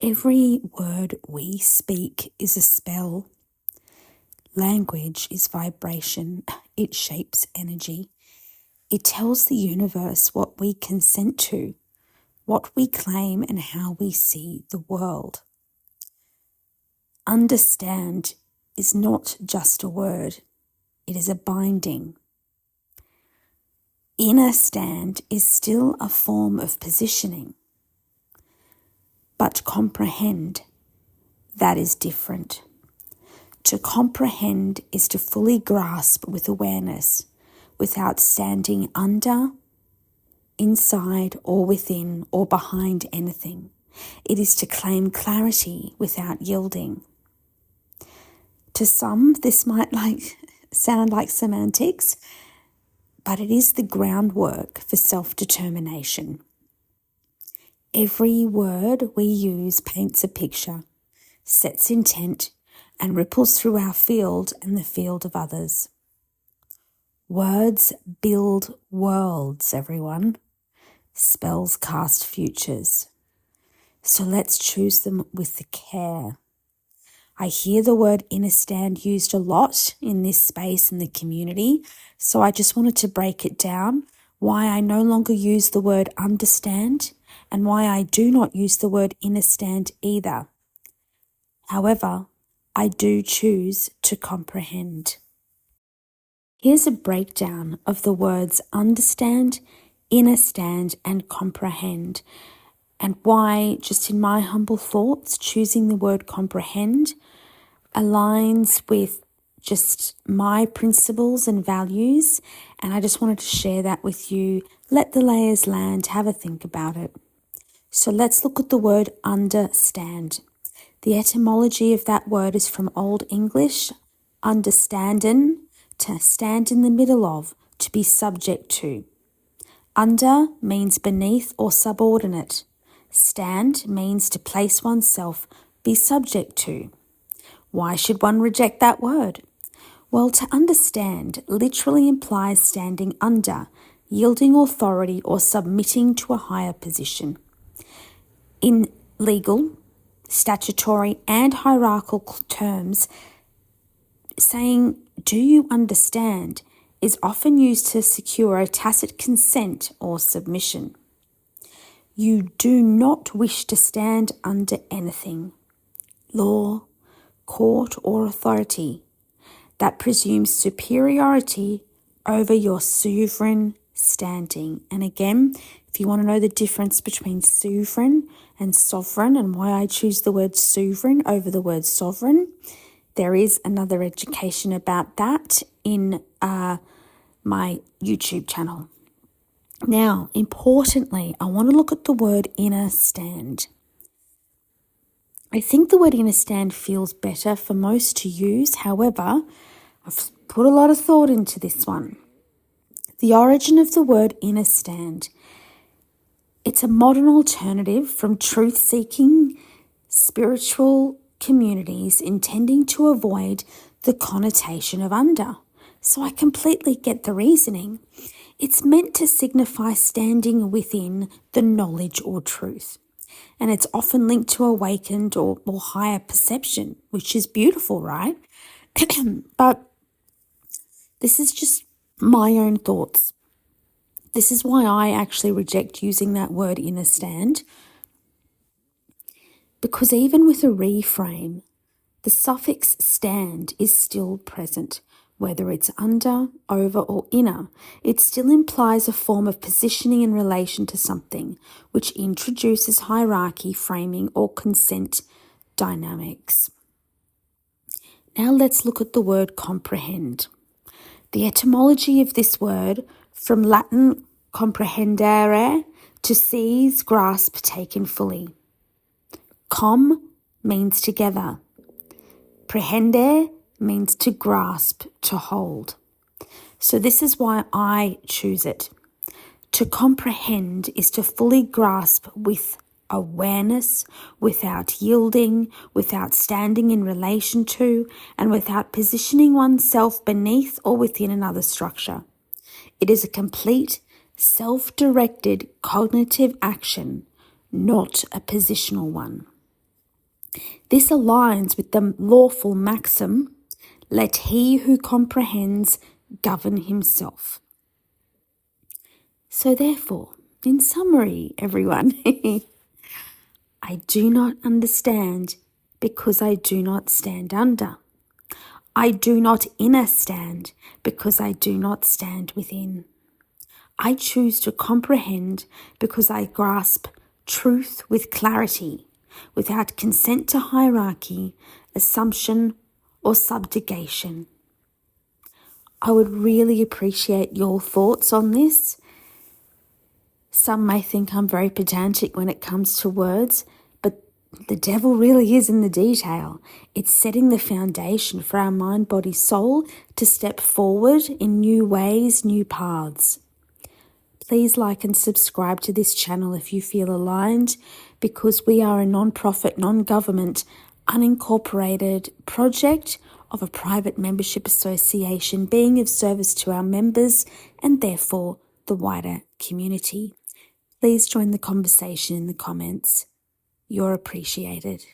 Every word we speak is a spell. Language is vibration. It shapes energy. It tells the universe what we consent to, what we claim, and how we see the world. Understand is not just a word. It is a binding. Innerstand is still a form of positioning. But comprehend, that is different. To comprehend is to fully grasp with awareness, without standing under, inside, or within, or behind anything. It is to claim clarity without yielding. To some, this might sound like semantics, but it is the groundwork for self-determination. Every word we use paints a picture, sets intent, and ripples through our field and the field of others. Words build worlds, everyone. Spells cast futures. So let's choose them with the care. I hear the word Innerstand used a lot in this space in the community, so I just wanted to break it down, why I no longer use the word understand, and why I do not use the word Innerstand either. However, I do choose to comprehend. Here's a breakdown of the words understand, innerstand, and comprehend, and why, just in my humble thoughts, choosing the word comprehend aligns with just my principles and values, and I just wanted to share that with you. Let the layers land, have a think about it. So let's look at the word understand. The etymology of that word is from Old English, understanden, to stand in the middle of, to be subject to. Under means beneath or subordinate. Stand means to place oneself, be subject to. Why should one reject that word? Well, to understand literally implies standing under, yielding authority or submitting to a higher position. In legal, statutory, and hierarchical terms, saying, "Do you understand?" is often used to secure a tacit consent or submission. You do not wish to stand under anything, law, court, or authority that presumes superiority over your sovereign standing. And again, if you want to know the difference between sovereign and sovereign and why I choose the word sovereign over the word sovereign, there is another education about that in my YouTube channel. Now, importantly, I want to look at the word innerstand. I think the word innerstand feels better for most to use. However, I've put a lot of thought into this one. The origin of the word innerstand. It's a modern alternative from truth-seeking spiritual communities intending to avoid the connotation of under. So I completely get the reasoning. It's meant to signify standing within the knowledge or truth. And it's often linked to awakened or higher perception, which is beautiful, right? But this is just my own thoughts. This is why I actually reject using that word innerstand. Because even with a reframe, the suffix stand is still present. Whether it's under, over, or inner, it still implies a form of positioning in relation to something, which introduces hierarchy, framing, or consent dynamics. Now let's look at the word comprehend. The etymology of this word, from Latin comprehendere, to seize, grasp, taken fully. Com means together. Prehende means to grasp, to hold. So this is why I choose it. To comprehend is to fully grasp with awareness, without yielding, without standing in relation to, and without positioning oneself beneath or within another structure. It is a complete, self-directed cognitive action, not a positional one. This aligns with the lawful maxim, let he who comprehends govern himself. So therefore, in summary, everyone, I do not understand because I do not stand under. I do not innerstand because I do not stand within. I choose to comprehend because I grasp truth with clarity, without consent to hierarchy, assumption, or subjugation. I would really appreciate your thoughts on this. Some may think I'm very pedantic when it comes to words, but the devil really is in the detail. It's setting the foundation for our mind, body, soul to step forward in new ways, new paths. Please like and subscribe to this channel if you feel aligned, because we are a non-profit, non-government, unincorporated project of a private membership association being of service to our members and therefore the wider community. Please join the conversation in the comments. You're appreciated.